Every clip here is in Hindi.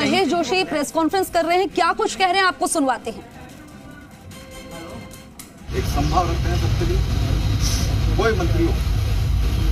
महेश जोशी प्रेस कॉन्फ्रेंस कर रहे हैं, क्या कुछ कह रहे हैं आपको सुनवाते हैं। एक संभाव रखते हैं सबके लिए, कोई मंत्री हो,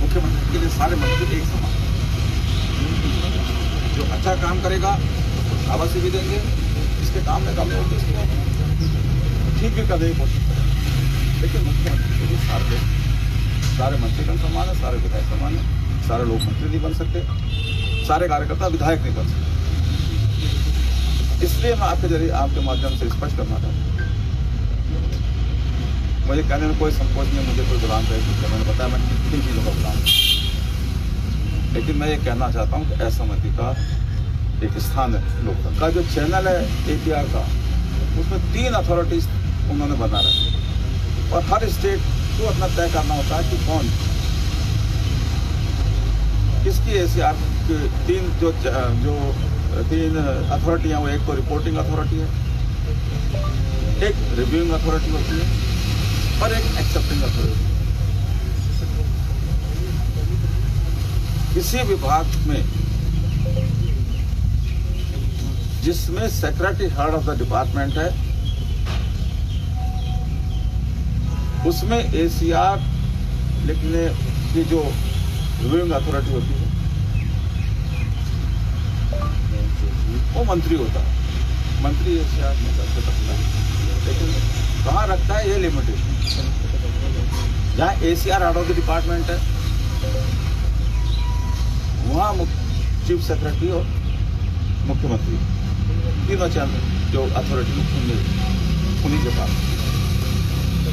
मुख्यमंत्री के लिए सारे मंत्री एक समान, जो अच्छा काम करेगा उसको शाबाशी भी देंगे, इसके काम में कमी होगी उसको ठीक भी करने की कोशिश करेंगे। लेकिन मुख्यमंत्री के लिए सारे लोग, सारे मंत्रीगण समान है, सारे विधायक समान है, सारे लोग मंत्री नहीं बन सकते, सारे कार्यकर्ता विधायक नहीं बन सकते। इसलिए मैं आपके जरिए, आपके माध्यम से स्पष्ट करना चाहता हूँ, मुझे कहने में कोई संकोच नहीं, मुझे कोई गुलाम कहे, मैंने बताया मैं किन चीज़ों का गुलाम हूँ। लेकिन मैं ये कहना चाहता हूँ कि असहमति का एक स्थान है लोकतंत्र का। जो चैनल है APR का, उसमें 3 अथॉरिटीज उन्होंने बना रखी और हर स्टेट को अपना तय करना होता है कि कौन किसकी ACR जो 3 अथॉरिटी हैं, वो एक तो रिपोर्टिंग अथॉरिटी है, एक रिव्यूइंग अथॉरिटी होती है और एक एक्सेप्टिंग अथॉरिटी। किसी विभाग में जिसमें secretary head of the department है, उसमें ACR लिखने की जो रिव्यूइंग अथॉरिटी होती है वो मंत्री होता है। मंत्री ACR में करके रखता है, लेकिन कहाँ रखता है ये लिमिटेशन। जहाँ ACR head of the department है, वहाँ चीफ सेक्रेटरी और मुख्यमंत्री तीनों चैनल जो अथॉरिटी उन्हीं के पास।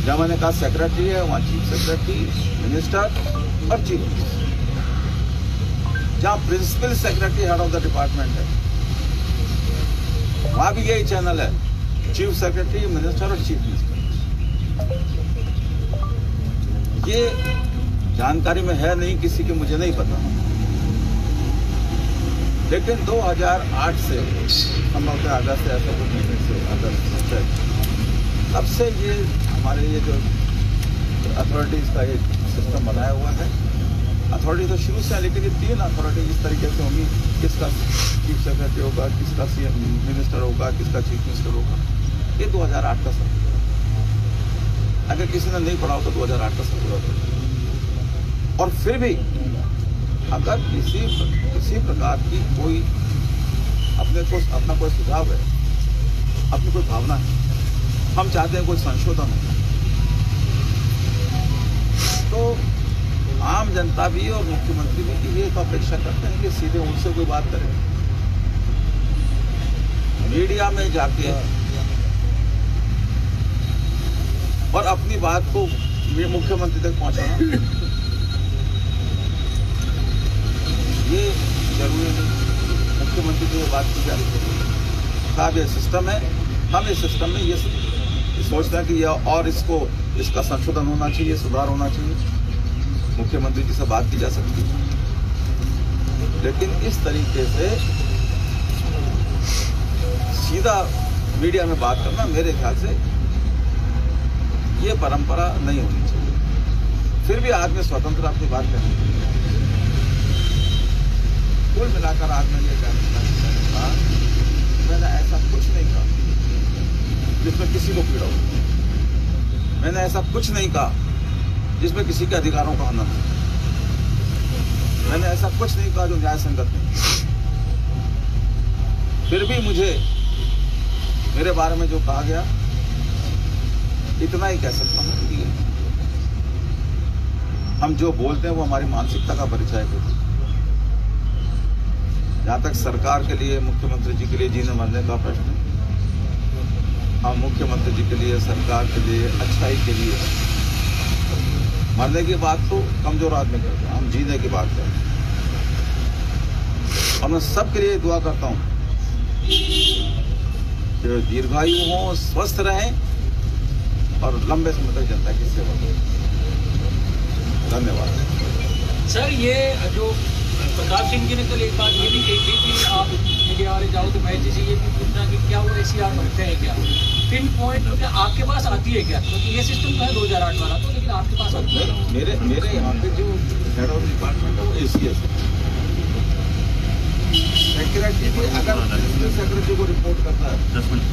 जहाँ मैंने कहा सेक्रेटरी है, वहाँ चीफ सेक्रेटरी, मिनिस्टर और चीफ मिनिस्टर। जहाँ principal secretary head of the department है, वहाँ भी यही चैनल है, चीफ सेक्रेटरी, मिनिस्टर और चीफ मिनिस्टर। ये जानकारी में है नहीं किसी की, मुझे नहीं पता, लेकिन 2008 से संभवतः अगस्त ऐसा कुछ महीने से अगस्त तब से ये हमारे ये जो अथॉरिटीज़ का ये सिस्टम बनाया हुआ है। अथॉरिटी तो शुरू से है, लेकिन ये 3 अथॉरिटी इस तरीके से होंगी, किसका चीफ सेक्रेटरी होगा, किसका CM मिनिस्टर होगा, किसका चीफ मिनिस्टर होगा। ये 2008 का सर्कुलर, अगर किसी ने नहीं पढ़ा हो तो 2008 का सर्कुलर। और फिर भी अगर किसी प्रकार की कोई अपना कोई सुझाव है, अपनी कोई भावना है, हम चाहते हैं कोई संशोधन हो, तो आम जनता भी और मुख्यमंत्री भी ये तो अपेक्षा करते हैं कि सीधे उनसे कोई बात करें। मीडिया में जाके और अपनी बात को मुख्यमंत्री तक पहुंचाना ये जरूरी नहीं। मुख्यमंत्री की बात की जा रही है, साहब ये सिस्टम है, हम इस सिस्टम में ये सोचते हैं कि यह और इसका संशोधन होना चाहिए, सुधार होना चाहिए। मुख्यमंत्री जी से बात की जा सकती है, लेकिन इस तरीके से सीधा मीडिया में बात करना मेरे ख्याल से ये परंपरा नहीं होनी चाहिए। फिर भी आदमी स्वतंत्र अपनी बात करने के लिए, कुल मिलाकर आज मैं ये कहना, मैंने ऐसा कुछ नहीं कहा जिसमें किसी को पीड़ा हो। मैंने ऐसा कुछ नहीं कहा जिसमें किसी के अधिकारों का हनन हो। मैंने ऐसा कुछ नहीं कहा जो न्याय संगत नहीं। फिर भी मुझे मेरे बारे में जो कहा गया, इतना ही कह सकता हूं कि हम जो बोलते हैं वो हमारी मानसिकता का परिचय होती है। जहां तक सरकार के लिए, मुख्यमंत्री जी के लिए जीने मरने का प्रश्न है, हम मुख्यमंत्री जी के लिए, सरकार के लिए, अच्छाई के लिए मरने की बात तो कमजोर आदमी करते हैं, हम जीने की बात करते हैं। और मैं सबके लिए दुआ करता हूं कि दीर्घायु हों, स्वस्थ रहें और लंबे समय तक जनता की सेवा करें। धन्यवाद। सर, ये जो प्रकाश सिंह जी ने कल एक बात ये भी कही थी कि आप मीडिया वाले जाओ तो मैं जी ये भी पूछना कि क्या वो ACR बनते हैं, क्या पिन पॉइंट आपके पास आती है क्या? क्योंकि ये सिस्टम तो है 2008 वाला, तो लेकिन आपके पास आती है? मेरे यहाँ पे जो हेड ऑफ डिपार्टमेंट है वो ACS है। सेक्रेटरी भी अगर मिनिस्टर को रिपोर्ट करता है 10 मिनट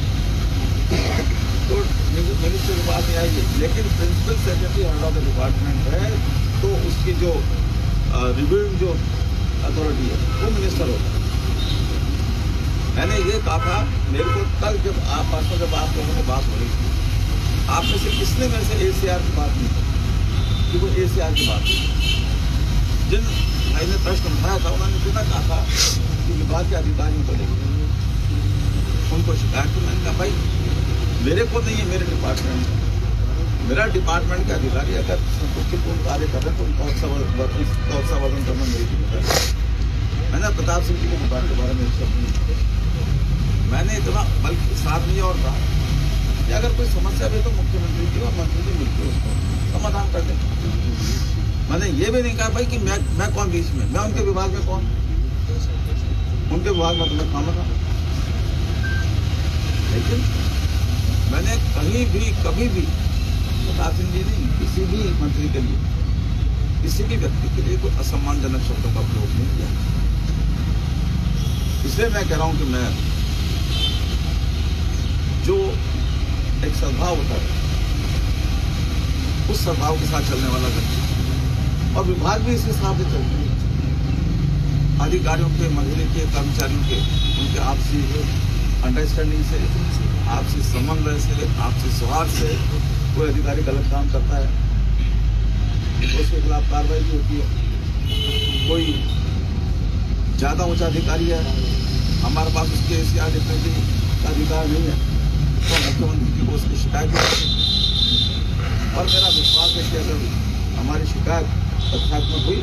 तो मिनिस्टर के पास नहीं आएगी, लेकिन principal secretary head of the department है तो उसकी जो रिव्यूइंग जो अथॉरिटी है वो मिनिस्टर होता है। मैंने ये कहा था, मेरे को कल जब आप लोगों से बात हो रही थी, आप में से किसने मेरे से ACR की बात नहीं की कि वो ACR की बात नहीं। जिन भाई ने प्रश्न उठाया था उन्होंने इतना कहा था कि विभाग के अधिकारियों को लेकर उनको शिकायत, तो मैंने कहा भाई मेरे को नहीं है, मेरे डिपार्टमेंट का, मेरा डिपार्टमेंट का अधिकारी अगर संतुष्टिपूर्ण कार्य कर रहे हैं तो उनका उत्साहवर्धन करना मेरी जिम्मेदारी है। मैंने प्रताप सिंह जी के विभाग के बारे में एक शब्द नहीं किया। मैंने इतना बल्कि साथ नहीं और कहा कि अगर कोई समस्या भी तो मुख्यमंत्री जी और मंत्री जी मिलकर उसको समाधान कर दें। मैंने ये भी नहीं कहा भाई कि मैं कौन बीच में, मैं उनके विभाग में कौन, उनके विभाग में तुम्हें काम था। लेकिन मैंने कहीं भी कभी भी प्रताप सिंह जी ने किसी भी मंत्री के लिए, किसी भी व्यक्ति के लिए कोई असम्मानजनक शब्दों का प्रयोग नहीं किया। इसलिए मैं कह रहा हूं कि मैं जो एक सद्भाव होता है उस सद्भाव के साथ चलने वाला व्यक्ति, और विभाग भी इस हिसाब से चलते हैं, अधिकारियों के, मंत्री के, कर्मचारियों के, उनके आपसी अंडरस्टैंडिंग से, आपसी समन्वय से, आपसी सौहार्द से कोई अधिकारी गलत काम करता है तो उसके खिलाफ कार्रवाई भी होती है। कोई ज्यादा ऊंचा अधिकारी है, हमारे पास उसके ACR डिफरेंटली का अधिकार नहीं है तो मुख्यमंत्री जी को उसकी शिकायत भी, और मेरा विश्वास है कि अगर हमारी शिकायत तथ्यात्मक हुई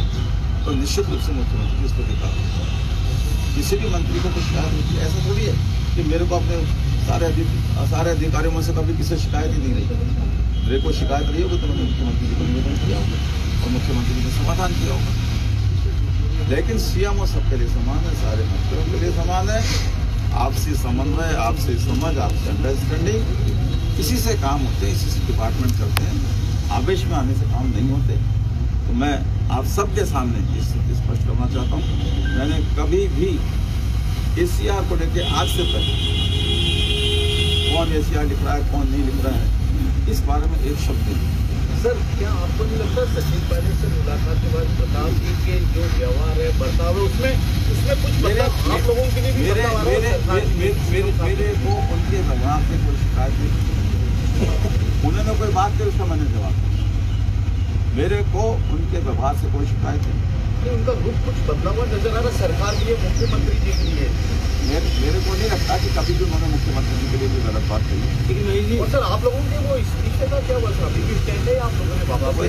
तो निश्चित रूप से मुख्यमंत्री इस पर अधिकार, किसी भी मंत्री को कुछ शिकायत होती है, ऐसा थोड़ी है कि मेरे को अपने सारे अधिकारियों में से कभी किसी शिकायत ही नहीं रही। मेरे को शिकायत रही होगी तो मैंने मुख्यमंत्री जी को निवेदन किया होगा और मुख्यमंत्री जी ने समाधान किया होगा। लेकिन CMO सबके लिए समान है, सारे मंत्रियों के लिए समान है। आपसी समन्वय, आपसी समझ, आपसी अंडरस्टैंडिंग, इसी से काम होते हैं, इसी से डिपार्टमेंट चलते हैं। आवेश में आने से काम नहीं होते। तो मैं आप सबके सामने ये स्पष्ट करना चाहता हूँ, मैंने कभी भी ACR को लेकर आज से पहले कौन ACR लिख रहा है, कौन नहीं लिख रहा है, इस बारे में एक शब्द नहीं। सर, क्या आपको नहीं लगता सचिन पायलट से मुलाकात के बाद प्रताप जी के जो व्यवहार है, बर्ताव है, उसमें कुछ आप लोगों के लिए भी मेरे को उनके व्यवहार से कोई शिकायत नहीं। उन्होंने कोई बात की, उसका मैंने जवाब दिया। मेरे को उनके व्यवहार से कोई शिकायत नहीं। उनका रूप कुछ बदला हुआ नजर आ रहा है सरकार के लिए, मुख्यमंत्री जी के लिए। मेरे को नहीं लगता कि कभी भी उन्होंने मुख्यमंत्री जी के लिए भी गलत बात कही। लेकिन नहीं जी, और सर आप लोगों के वो इस्तीफे का क्या हुआ? अभी भी स्टैंड है आप लोगों ने वापस आप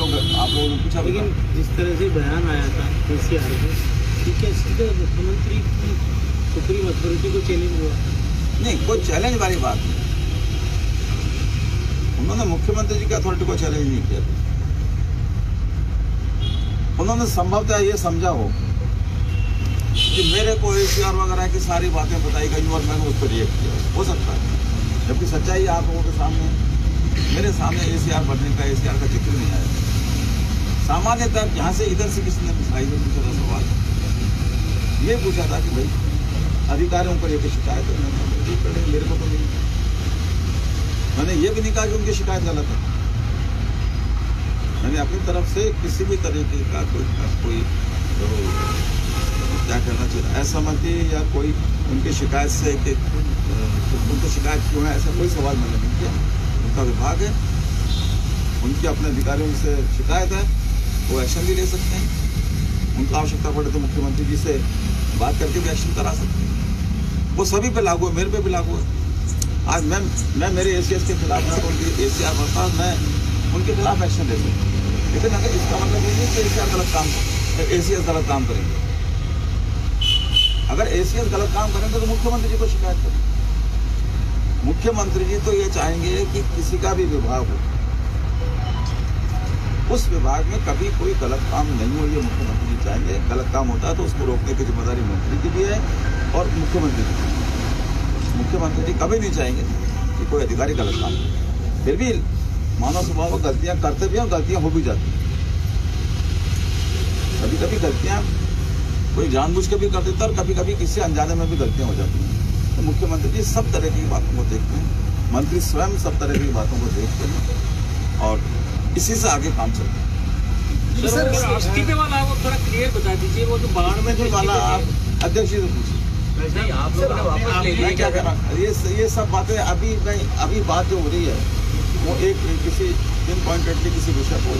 लोगों ने पूछा। लेकिन जिस तरह से बयान आया था ACR को, ठीक है, सीधे मुख्यमंत्री की सुप्रीम अथॉरिटी को चैलेंज हुआ? नहीं, कोई चैलेंज वाली बात नहीं। उन्होंने मुख्यमंत्री जी की अथॉरिटी को चैलेंज नहीं किया। उन्होंने संभवतः ये समझा हो कि मेरे को ACR वगैरह की सारी बातें बताई गई और मैंने उस पर रिएक्ट किया, हो सकता है। जबकि सच्चाई आप लोगों के सामने, मेरे सामने ACR बढ़ने का, ACR का जिक्र नहीं आया। सामान्यतः यहाँ से इधर से किसी ने पूछा था सवाल, ये पूछा था कि भाई अधिकारियों को लेकर शिकायत है, मेरे को तो नहीं। मैंने ये भी नहीं कहा कि उनकी शिकायत गलत है। मैंने अपनी तरफ से किसी भी तरीके का कोई क्या कहना चाहिए, असहमति या कोई उनकी शिकायत से कि उनको शिकायत क्यों है, ऐसा कोई सवाल मैंने नहीं किया। उनका विभाग है, उनके अपने अधिकारियों से शिकायत है, वो एक्शन भी ले सकते हैं। उनका आवश्यकता पड़े तो मुख्यमंत्री जी से बात करके भी एक्शन करा सकते हैं। वो सभी पे लागू है, मेरे पे भी लागू है। आज मैं मेरे ACS के खिलाफ है तो उनकी ACR बढ़ता, मैं उनके खिलाफ एक्शन ले सकता हूँ। लेकिन अगर इसका मतलब ये नहीं कि ACS गलत काम करेंगे। अगर ACS गलत काम करेंगे तो मुख्यमंत्री जी को शिकायत करेंगे। मुख्यमंत्री जी तो ये चाहेंगे कि किसी का भी विभाग हो, उस विभाग में कभी कोई गलत काम नहीं हो, ये मुख्यमंत्री जी चाहेंगे। गलत काम होता है तो उसको रोकने की जिम्मेदारी मंत्री की भी है और मुख्यमंत्री की। मुख्यमंत्री जी कभी नहीं चाहेंगे कि कोई अधिकारी गलत काम करे। फिर भी मानव स्वभाव में गलतियां करते भी हैं और गलतियां हो भी जाती हैं। कभी कभी गलतियां कोई जानबूझ के भी कर देता है और कभी कभी किसी अनजाने में भी गलतियां हो जाती हैं। तो मुख्यमंत्री जी सब तरह की बातों को देखते हैं, मंत्री स्वयं सब तरह की बातों को देखते हैं और इसी से आगे काम चलता है। सर इस्तीफे वाला वो थोड़ा क्लियर बता दीजिए, वो जो बाढ़ में जो वाला आप अध्यक्ष जी से पूछिए। नहीं, आप लोगों ने वापस ले लिया मैं क्या कह रहा हूँ, ये सब बातें अभी बात जो हो रही है वो एक किसी पिन पॉइंटेडली किसी विषय को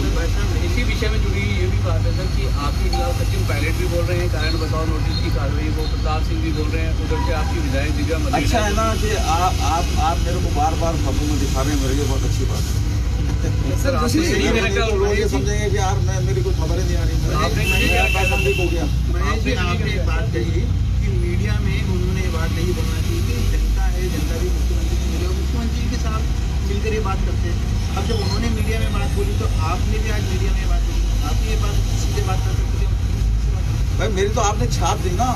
इसी विषय में जुड़ी ये भी बात है सर कि आपके खिलाफ सचिन पायलट भी बोल रहे हैं कारण बताओ नोटिस की कार्रवाई, वो प्रताप सिंह भी बोल रहे हैं, उधर से आपकी विधायक दिव्या मलिक। अच्छा है ना कि आप मेरे को बार बार खबरों में दिखा रहे हैं, मेरे लिए बहुत अच्छी बात है। सर लोग ये समझेंगे कि यार मेरी कोई खबर ही नहीं आ रही, आपने एक बात कही कि मीडिया में उन्होंने ये बात नहीं बोलना चाहिए कि जनता है, जनता भी मुख्यमंत्री से मिले और मुख्यमंत्री के साथ मिलकर ये बात करते हैं। अब जब उन्होंने मीडिया में बात बोली तो आपने भी आज मीडिया में बात बोली, आप ये बात सीधे बात कर सकते हैं। भाई मेरी तो आपने छाप दी ना,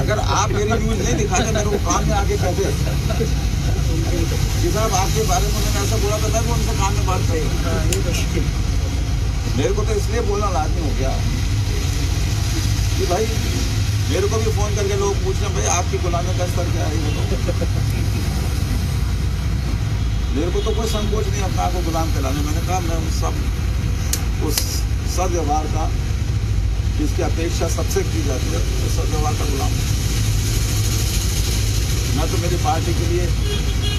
अगर आप मेरी न्यूज नहीं दिखाते मेरे को काम में आके कहते कि साहब आपके बारे में उन्होंने ऐसा बोला था मैं उनसे काम में बात कही। मेरे को तो इसलिए बोलना लाजमी हो गया कि भाई मेरे को भी फोन करके लोग पूछ रहे हैं भाई आपकी गुलामी का स्तर क्या है, बताओ। मेरे को तो कोई संकोच नहीं अपना आपको गुलाम कहलाने। मैंने कहा मैं उस सदव्यवहार का जिसकी अपेक्षा सबसे की जाती है उस सदव्यवहार का गुलाम हूँ। मैं तो मेरी पार्टी के लिए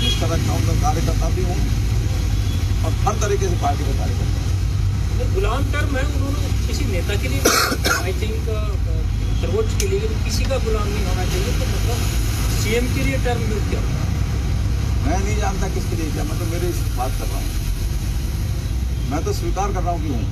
इस तरह का उनका कार्यकर्ता भी हूँ और हर तरीके से पार्टी का कार्यकर्ता हूँ। गुलाम टर्म है, उन्होंने किसी नेता के लिए आई थिंक सर्वोच्च के लिए किसी का गुलाम नहीं होना चाहिए, तो मतलब सीएम के लिए टर्म यूज क्या होगा? मैं नहीं जानता किसके लिए क्या, मैं तो मेरे बात कर रहा हूँ, मैं तो स्वीकार कर रहा हूँ कि हूँ।